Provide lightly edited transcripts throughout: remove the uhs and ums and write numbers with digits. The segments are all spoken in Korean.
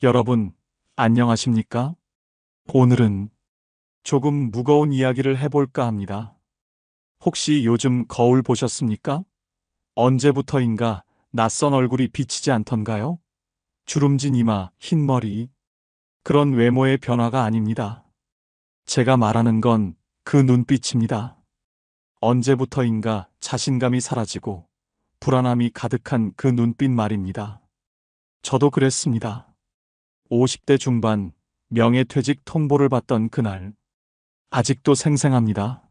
여러분, 안녕하십니까? 오늘은 조금 무거운 이야기를 해볼까 합니다. 혹시 요즘 거울 보셨습니까? 언제부터인가 낯선 얼굴이 비치지 않던가요? 주름진 이마, 흰 머리. 그런 외모의 변화가 아닙니다. 제가 말하는 건 그 눈빛입니다. 언제부터인가 자신감이 사라지고 불안함이 가득한 그 눈빛 말입니다. 저도 그랬습니다. 50대 중반 명예퇴직 통보를 받던 그날. 아직도 생생합니다.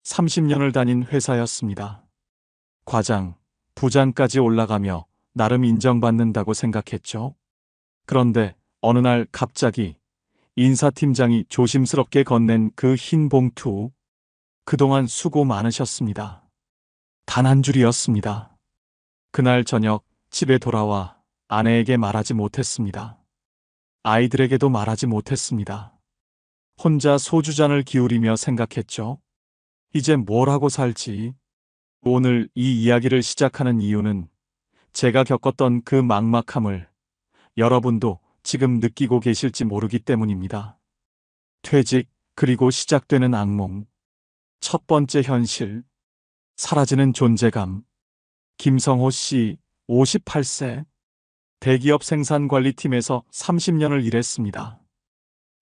30년을 다닌 회사였습니다. 과장, 부장까지 올라가며 나름 인정받는다고 생각했죠. 그런데 어느 날 갑자기 인사팀장이 조심스럽게 건넨 그 흰 봉투. 그동안 수고 많으셨습니다. 단 한 줄이었습니다. 그날 저녁 집에 돌아와 아내에게 말하지 못했습니다. 아이들에게도 말하지 못했습니다. 혼자 소주잔을 기울이며 생각했죠. 이제 뭘 하고 살지? 오늘 이 이야기를 시작하는 이유는 제가 겪었던 그 막막함을 여러분도 지금 느끼고 계실지 모르기 때문입니다. 퇴직, 그리고 시작되는 악몽. 첫 번째 현실. 사라지는 존재감. 김성호 씨, 58세. 대기업 생산관리팀에서 30년을 일했습니다.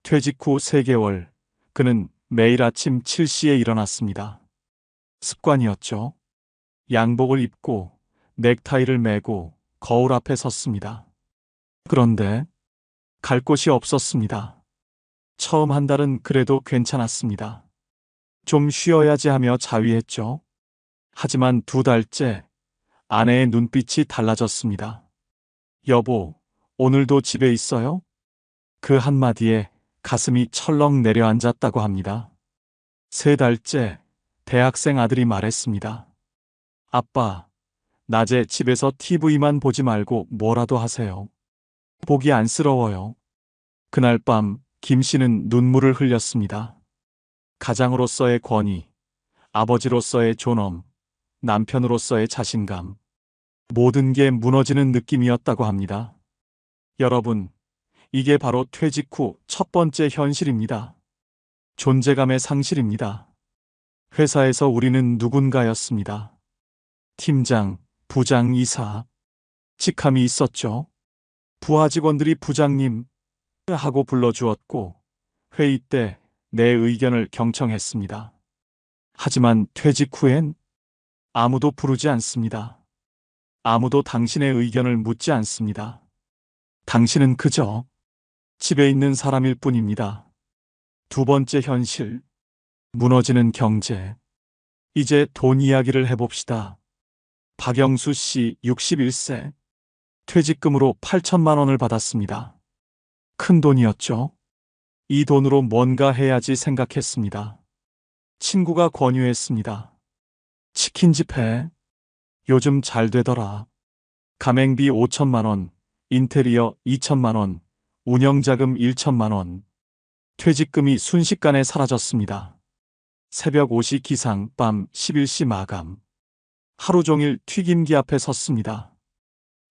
퇴직 후 3개월, 그는 매일 아침 7시에 일어났습니다. 습관이었죠. 양복을 입고 넥타이를 매고 거울 앞에 섰습니다. 그런데 갈 곳이 없었습니다. 처음 한 달은 그래도 괜찮았습니다. 좀 쉬어야지 하며 자위했죠. 하지만 2달째 아내의 눈빛이 달라졌습니다. 여보, 오늘도 집에 있어요? 그 한마디에 가슴이 철렁 내려앉았다고 합니다. 3달째 대학생 아들이 말했습니다. 아빠, 낮에 집에서 TV만 보지 말고 뭐라도 하세요. 보기 안쓰러워요. 그날 밤 김 씨는 눈물을 흘렸습니다. 가장으로서의 권위, 아버지로서의 존엄, 남편으로서의 자신감. 모든 게 무너지는 느낌이었다고 합니다. 여러분, 이게 바로 퇴직 후 첫 번째 현실입니다. 존재감의 상실입니다. 회사에서 우리는 누군가였습니다. 팀장, 부장, 이사. 직함이 있었죠. 부하 직원들이 부장님 하고 불러주었고 회의 때 내 의견을 경청했습니다. 하지만 퇴직 후엔 아무도 부르지 않습니다. 아무도 당신의 의견을 묻지 않습니다. 당신은 그저 집에 있는 사람일 뿐입니다. 두 번째 현실. 무너지는 경제. 이제 돈 이야기를 해봅시다. 박영수 씨 61세. 퇴직금으로 8천만 원을 받았습니다. 큰 돈이었죠. 이 돈으로 뭔가 해야지 생각했습니다. 친구가 권유했습니다. 치킨집 해. 요즘 잘 되더라. 가맹비 5천만 원, 인테리어 2천만 원, 운영자금 1천만 원. 퇴직금이 순식간에 사라졌습니다. 새벽 5시 기상, 밤 11시 마감. 하루 종일 튀김기 앞에 섰습니다.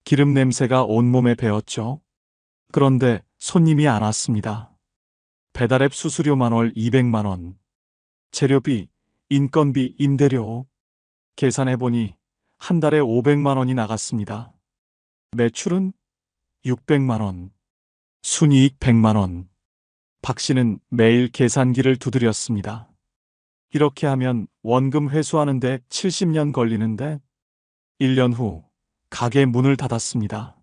기름 냄새가 온몸에 배었죠. 그런데 손님이 안 왔습니다. 배달앱 수수료만 월 200만 원. 재료비, 인건비, 임대료. 계산해보니 한 달에 500만 원이 나갔습니다. 매출은 600만 원. 순이익 100만 원. 박 씨는 매일 계산기를 두드렸습니다. 이렇게 하면 원금 회수하는데 70년 걸리는데 1년 후 가게 문을 닫았습니다.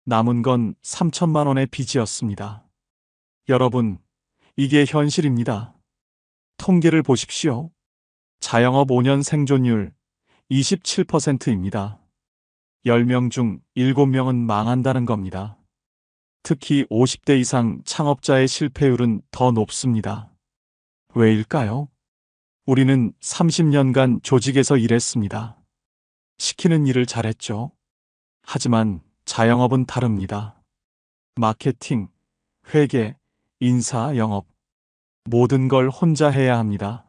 남은 건 3천만 원의 빚이었습니다. 여러분, 이게 현실입니다. 통계를 보십시오. 자영업 5년 생존율 27%입니다. 10명 중 7명은 망한다는 겁니다. 특히 50대 이상 창업자의 실패율은 더 높습니다. 왜일까요? 우리는 30년간 조직에서 일했습니다. 시키는 일을 잘했죠. 하지만 자영업은 다릅니다. 마케팅, 회계, 인사, 영업. 모든 걸 혼자 해야 합니다.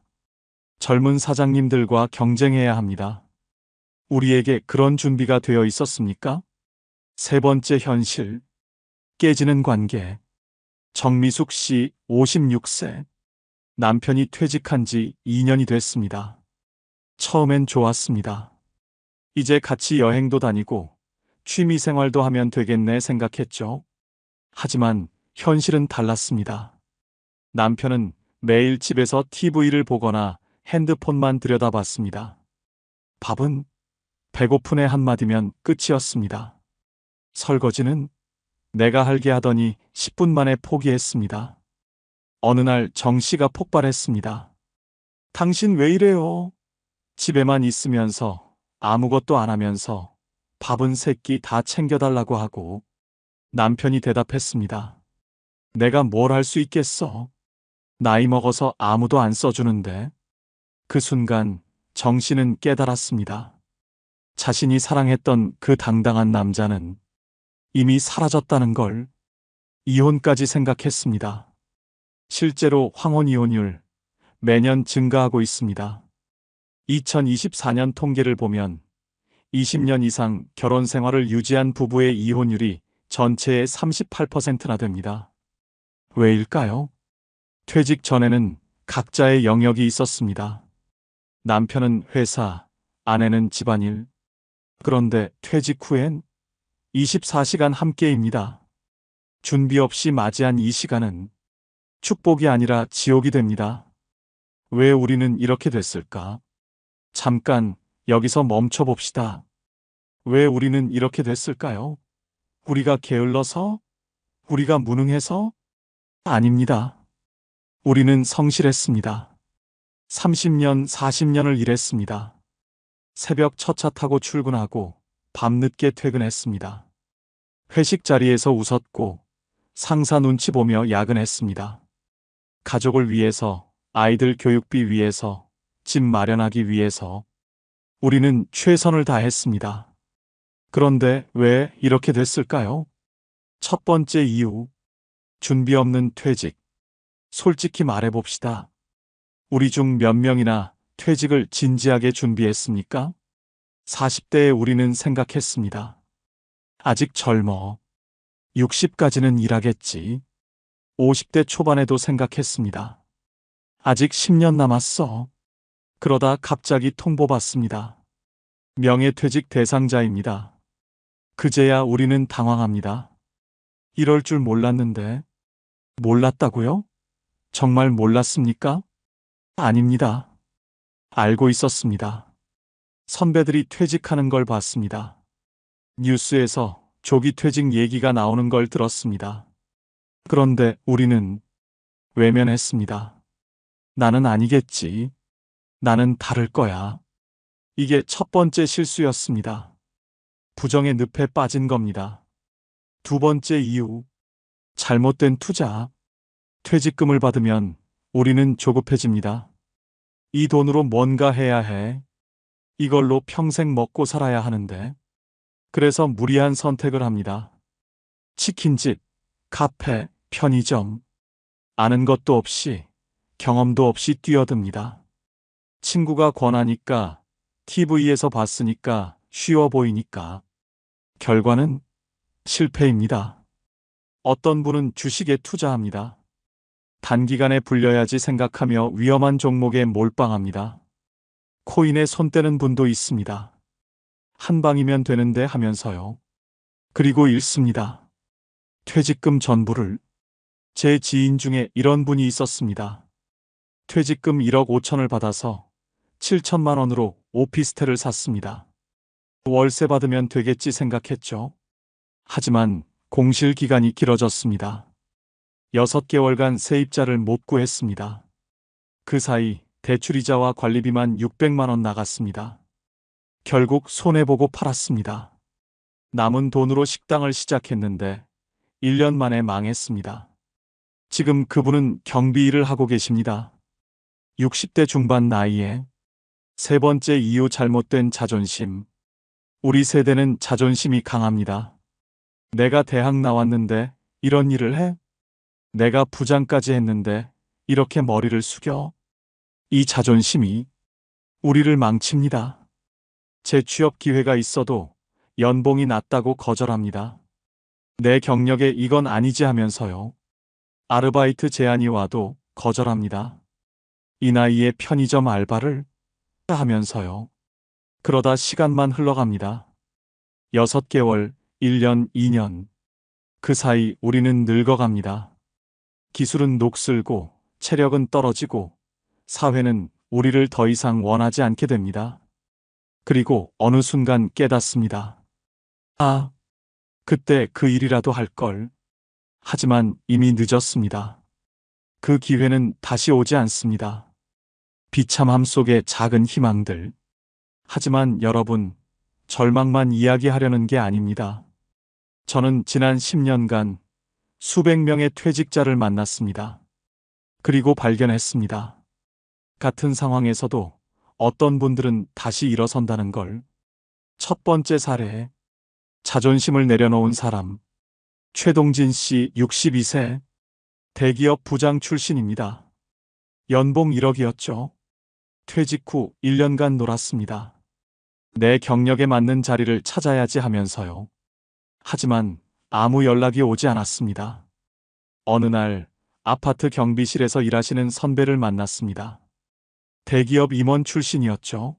젊은 사장님들과 경쟁해야 합니다. 우리에게 그런 준비가 되어 있었습니까? 세 번째 현실. 깨지는 관계. 정미숙 씨 56세. 남편이 퇴직한 지 2년이 됐습니다. 처음엔 좋았습니다. 이제 같이 여행도 다니고 취미 생활도 하면 되겠네 생각했죠. 하지만 현실은 달랐습니다. 남편은 매일 집에서 TV를 보거나 핸드폰만 들여다봤습니다. 밥은 배고픈의 한마디면 끝이었습니다. 설거지는 내가 할게 하더니 10분 만에 포기했습니다. 어느 날 정 씨가 폭발했습니다. 당신 왜 이래요? 집에만 있으면서 아무것도 안 하면서 밥은 세 끼 다 챙겨달라고 하고. 남편이 대답했습니다. 내가 뭘 할 수 있겠어? 나이 먹어서 아무도 안 써주는데. 그 순간 정 씨는 깨달았습니다. 자신이 사랑했던 그 당당한 남자는 이미 사라졌다는 걸. 이혼까지 생각했습니다. 실제로 황혼 이혼율 매년 증가하고 있습니다. 2024년 통계를 보면 20년 이상 결혼 생활을 유지한 부부의 이혼율이 전체의 38%나 됩니다. 왜일까요? 퇴직 전에는 각자의 영역이 있었습니다. 남편은 회사, 아내는 집안일. 그런데 퇴직 후엔 24시간 함께입니다. 준비 없이 맞이한 이 시간은 축복이 아니라 지옥이 됩니다. 왜 우리는 이렇게 됐을까? 잠깐 여기서 멈춰 봅시다. 왜 우리는 이렇게 됐을까요? 우리가 게을러서? 우리가 무능해서? 아닙니다. 우리는 성실했습니다. 30년, 40년을 일했습니다. 새벽 첫 차 타고 출근하고 밤늦게 퇴근했습니다. 회식 자리에서 웃었고 상사 눈치 보며 야근했습니다. 가족을 위해서, 아이들 교육비 위해서, 집 마련하기 위해서 우리는 최선을 다했습니다. 그런데 왜 이렇게 됐을까요? 첫 번째 이유, 준비 없는 퇴직. 솔직히 말해봅시다. 우리 중 몇 명이나 퇴직을 진지하게 준비했습니까? 40대에 우리는 생각했습니다. 아직 젊어. 60까지는 일하겠지. 50대 초반에도 생각했습니다. 아직 10년 남았어. 그러다 갑자기 통보받습니다. 명예퇴직 대상자입니다. 그제야 우리는 당황합니다. 이럴 줄 몰랐는데. 몰랐다고요? 정말 몰랐습니까? 아닙니다. 알고 있었습니다. 선배들이 퇴직하는 걸 봤습니다. 뉴스에서 조기 퇴직 얘기가 나오는 걸 들었습니다. 그런데 우리는 외면했습니다. 나는 아니겠지. 나는 다를 거야. 이게 첫 번째 실수였습니다. 부정의 늪에 빠진 겁니다. 두 번째 이유, 잘못된 투자. 퇴직금을 받으면 우리는 조급해집니다. 이 돈으로 뭔가 해야 해. 이걸로 평생 먹고 살아야 하는데. 그래서 무리한 선택을 합니다. 치킨집, 카페, 편의점. 아는 것도 없이, 경험도 없이 뛰어듭니다. 친구가 권하니까, TV에서 봤으니까, 쉬워 보이니까. 결과는 실패입니다. 어떤 분은 주식에 투자합니다. 단기간에 불려야지 생각하며 위험한 종목에 몰빵합니다. 코인에 손 떼는 분도 있습니다. 한 방이면 되는데 하면서요. 그리고 잃습니다. 퇴직금 전부를. 제 지인 중에 이런 분이 있었습니다. 퇴직금 1억 5천을 받아서 7천만 원으로 오피스텔을 샀습니다. 월세 받으면 되겠지 생각했죠. 하지만 공실 기간이 길어졌습니다. 6개월간 세입자를 못 구했습니다. 그 사이 대출이자와 관리비만 600만 원 나갔습니다. 결국 손해보고 팔았습니다. 남은 돈으로 식당을 시작했는데 1년 만에 망했습니다. 지금 그분은 경비 일을 하고 계십니다. 60대 중반 나이에. 세 번째 이유, 잘못된 자존심. 우리 세대는 자존심이 강합니다. 내가 대학 나왔는데 이런 일을 해? 내가 부장까지 했는데 이렇게 머리를 숙여? 이 자존심이 우리를 망칩니다. 재취업 기회가 있어도 연봉이 낮다고 거절합니다. 내 경력에 이건 아니지 하면서요. 아르바이트 제안이 와도 거절합니다. 이 나이에 편의점 알바를 하면서요. 그러다 시간만 흘러갑니다. 6개월, 1년, 2년. 그 사이 우리는 늙어갑니다. 기술은 녹슬고 체력은 떨어지고 사회는 우리를 더 이상 원하지 않게 됩니다. 그리고 어느 순간 깨닫습니다. 아, 그때 그 일이라도 할 걸. 하지만 이미 늦었습니다. 그 기회는 다시 오지 않습니다. 비참함 속의 작은 희망들. 하지만 여러분, 절망만 이야기하려는 게 아닙니다. 저는 지난 10년간 수백 명의 퇴직자를 만났습니다. 그리고 발견했습니다. 같은 상황에서도 어떤 분들은 다시 일어선다는 걸. 첫 번째 사례, 자존심을 내려놓은 사람. 최동진 씨 62세, 대기업 부장 출신입니다. 연봉 1억이었죠. 퇴직 후 1년간 놀았습니다. 내 경력에 맞는 자리를 찾아야지 하면서요. 하지만 아무 연락이 오지 않았습니다. 어느 날 아파트 경비실에서 일하시는 선배를 만났습니다. 대기업 임원 출신이었죠.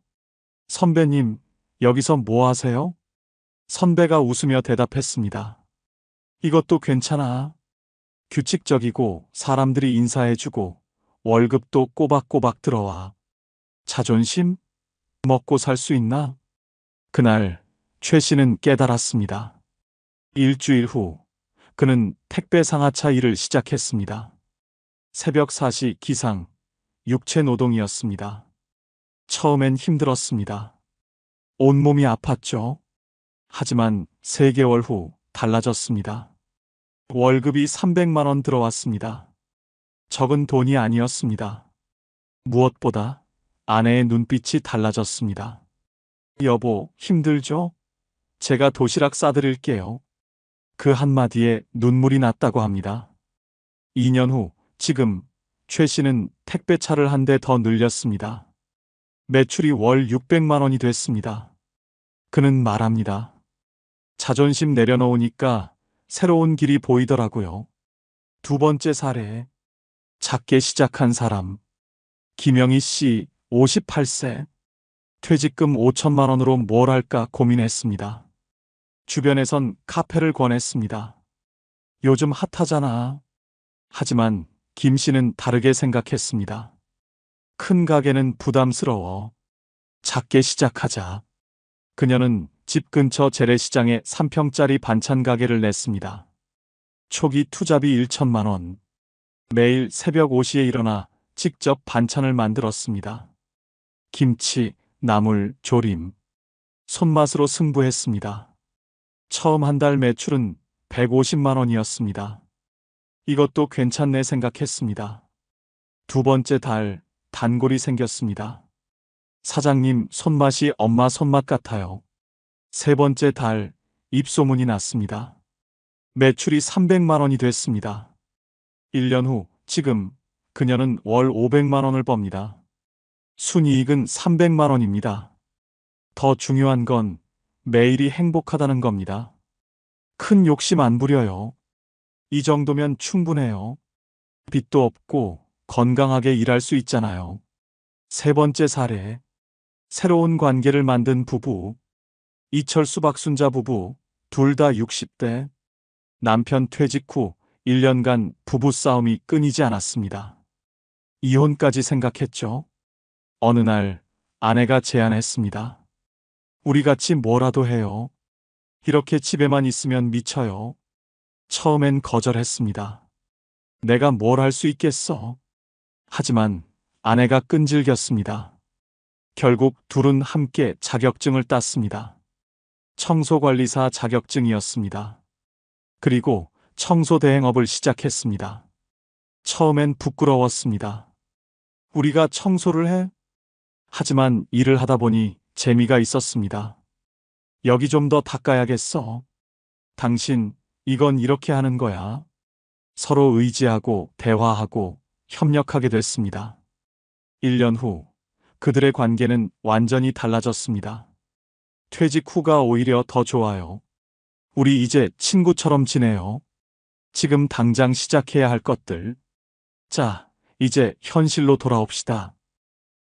선배님, 여기서 뭐 하세요? 선배가 웃으며 대답했습니다. 이것도 괜찮아. 규칙적이고 사람들이 인사해주고 월급도 꼬박꼬박 들어와. 자존심? 먹고 살 수 있나? 그날 최 씨는 깨달았습니다. 일주일 후 그는 택배 상하차 일을 시작했습니다. 새벽 4시 기상, 육체 노동이었습니다. 처음엔 힘들었습니다. 온몸이 아팠죠. 하지만 3개월 후 달라졌습니다. 월급이 300만 원 들어왔습니다. 적은 돈이 아니었습니다. 무엇보다 아내의 눈빛이 달라졌습니다. 여보, 힘들죠? 제가 도시락 싸드릴게요. 그 한마디에 눈물이 났다고 합니다. 2년 후, 지금 최 씨는 택배차를 한 대 더 늘렸습니다. 매출이 월 600만 원이 됐습니다. 그는 말합니다. 자존심 내려놓으니까 새로운 길이 보이더라고요. 두 번째 사례, 작게 시작한 사람. 김영희 씨, 58세. 퇴직금 5천만 원으로 뭘 할까 고민했습니다. 주변에선 카페를 권했습니다. 요즘 핫하잖아. 하지만 김 씨는 다르게 생각했습니다. 큰 가게는 부담스러워. 작게 시작하자. 그녀는 집 근처 재래시장에 3평짜리 반찬 가게를 냈습니다. 초기 투자비 1천만 원. 매일 새벽 5시에 일어나 직접 반찬을 만들었습니다. 김치, 나물, 조림. 손맛으로 승부했습니다. 처음 한 달 매출은 150만 원이었습니다. 이것도 괜찮네 생각했습니다. 두 번째 달, 단골이 생겼습니다. 사장님, 손맛이 엄마 손맛 같아요. 세 번째 달, 입소문이 났습니다. 매출이 300만 원이 됐습니다. 1년 후, 지금 그녀는 월 500만 원을 법니다. 순이익은 300만 원입니다. 더 중요한 건 매일이 행복하다는 겁니다. 큰 욕심 안 부려요. 이 정도면 충분해요. 빚도 없고 건강하게 일할 수 있잖아요. 세 번째 사례. 새로운 관계를 만든 부부. 이철수 박순자 부부, 둘 다 60대. 남편 퇴직 후 1년간 부부싸움이 끊이지 않았습니다. 이혼까지 생각했죠. 어느 날 아내가 제안했습니다. 우리 같이 뭐라도 해요. 이렇게 집에만 있으면 미쳐요. 처음엔 거절했습니다. 내가 뭘 할 수 있겠어. 하지만 아내가 끈질겼습니다. 결국 둘은 함께 자격증을 땄습니다. 청소관리사 자격증이었습니다. 그리고 청소대행업을 시작했습니다. 처음엔 부끄러웠습니다. 우리가 청소를 해? 하지만 일을 하다 보니 재미가 있었습니다. 여기 좀 더 닦아야겠어. 당신, 이건 이렇게 하는 거야. 서로 의지하고 대화하고 협력하게 됐습니다. 1년 후, 그들의 관계는 완전히 달라졌습니다. 퇴직 후가 오히려 더 좋아요. 우리 이제 친구처럼 지내요. 지금 당장 시작해야 할 것들. 자, 이제 현실로 돌아옵시다.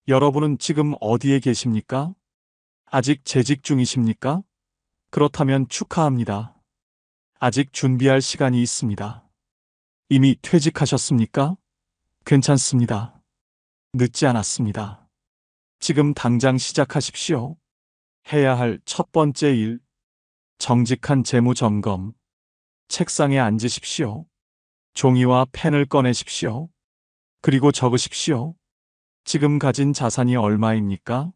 여러분은 지금 어디에 계십니까? 아직 재직 중이십니까? 그렇다면 축하합니다. 아직 준비할 시간이 있습니다. 이미 퇴직하셨습니까? 괜찮습니다. 늦지 않았습니다. 지금 당장 시작하십시오. 해야 할 첫 번째 일, 정직한 재무 점검. 책상에 앉으십시오. 종이와 펜을 꺼내십시오. 그리고 적으십시오. 지금 가진 자산이 얼마입니까?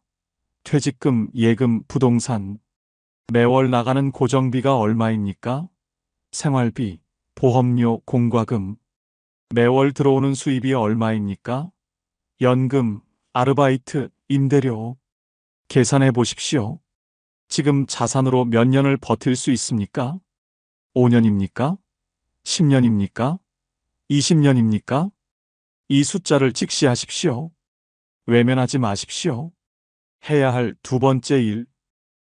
퇴직금, 예금, 부동산. 매월 나가는 고정비가 얼마입니까? 생활비, 보험료, 공과금. 매월 들어오는 수입이 얼마입니까? 연금, 아르바이트, 임대료. 계산해 보십시오. 지금 자산으로 몇 년을 버틸 수 있습니까? 5년입니까? 10년입니까? 20년입니까? 이 숫자를 직시하십시오. 외면하지 마십시오. 해야 할 두 번째 일,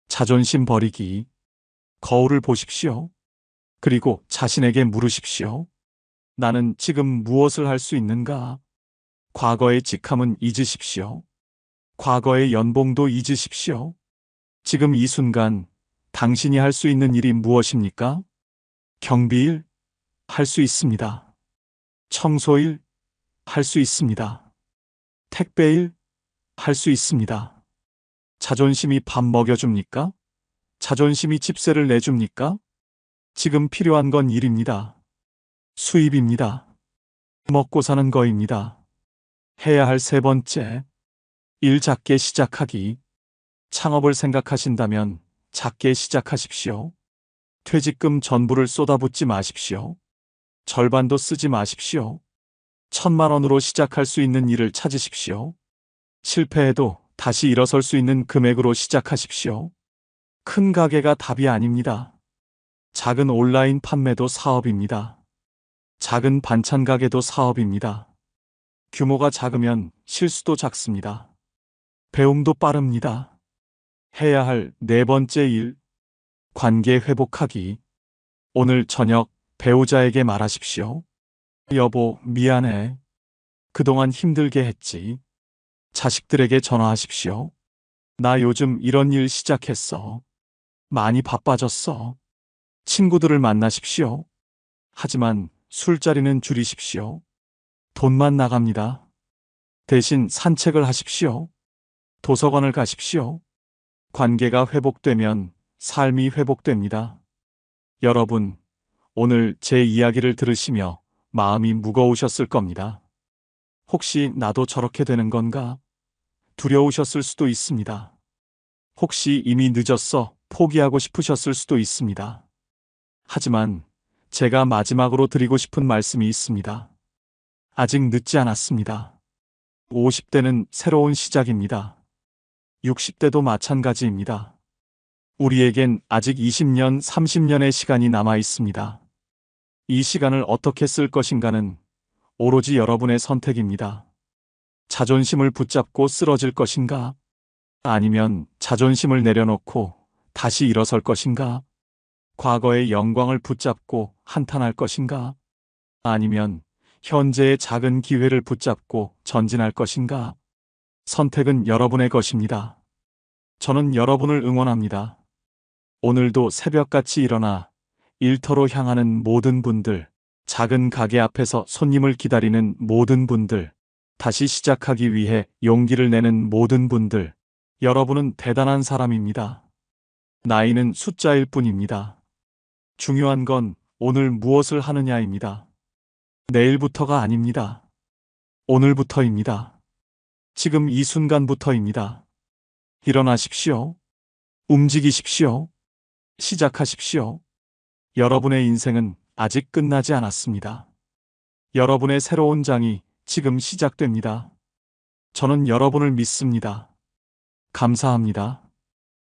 자존심 버리기. 거울을 보십시오. 그리고 자신에게 물으십시오. 나는 지금 무엇을 할 수 있는가? 과거의 직함은 잊으십시오. 과거의 연봉도 잊으십시오. 지금 이 순간 당신이 할 수 있는 일이 무엇입니까? 경비일, 할 수 있습니다. 청소일, 할 수 있습니다. 택배일, 할 수 있습니다. 자존심이 밥 먹여줍니까? 자존심이 집세를 내줍니까? 지금 필요한 건 일입니다. 수입입니다. 먹고 사는 거입니다. 해야 할 세 번째, 일 작게 시작하기. 창업을 생각하신다면 작게 시작하십시오. 퇴직금 전부를 쏟아붓지 마십시오. 절반도 쓰지 마십시오. 1,000만 원으로 시작할 수 있는 일을 찾으십시오. 실패해도 다시 일어설 수 있는 금액으로 시작하십시오. 큰 가게가 답이 아닙니다. 작은 온라인 판매도 사업입니다. 작은 반찬 가게도 사업입니다. 규모가 작으면 실수도 작습니다. 배움도 빠릅니다. 해야 할 네 번째 일, 관계 회복하기. 오늘 저녁 배우자에게 말하십시오. 여보, 미안해. 그동안 힘들게 했지. 자식들에게 전화하십시오. 나 요즘 이런 일 시작했어. 많이 바빠졌어. 친구들을 만나십시오. 하지만 술자리는 줄이십시오. 돈만 나갑니다. 대신 산책을 하십시오. 도서관을 가십시오. 관계가 회복되면 삶이 회복됩니다. 여러분, 오늘 제 이야기를 들으시며 마음이 무거우셨을 겁니다. 혹시 나도 저렇게 되는 건가? 두려우셨을 수도 있습니다. 혹시 이미 늦었어 포기하고 싶으셨을 수도 있습니다. 하지만 제가 마지막으로 드리고 싶은 말씀이 있습니다. 아직 늦지 않았습니다. 50대는 새로운 시작입니다. 60대도 마찬가지입니다. 우리에겐 아직 20년, 30년의 시간이 남아 있습니다. 이 시간을 어떻게 쓸 것인가는 오로지 여러분의 선택입니다. 자존심을 붙잡고 쓰러질 것인가? 아니면 자존심을 내려놓고 다시 일어설 것인가? 과거의 영광을 붙잡고 한탄할 것인가? 아니면 현재의 작은 기회를 붙잡고 전진할 것인가? 선택은 여러분의 것입니다. 저는 여러분을 응원합니다. 오늘도 새벽같이 일어나 일터로 향하는 모든 분들, 작은 가게 앞에서 손님을 기다리는 모든 분들, 다시 시작하기 위해 용기를 내는 모든 분들, 여러분은 대단한 사람입니다. 나이는 숫자일 뿐입니다. 중요한 건 오늘 무엇을 하느냐입니다. 내일부터가 아닙니다. 오늘부터입니다. 지금 이 순간부터입니다. 일어나십시오. 움직이십시오. 시작하십시오. 여러분의 인생은 아직 끝나지 않았습니다. 여러분의 새로운 장이 지금 시작됩니다. 저는 여러분을 믿습니다. 감사합니다.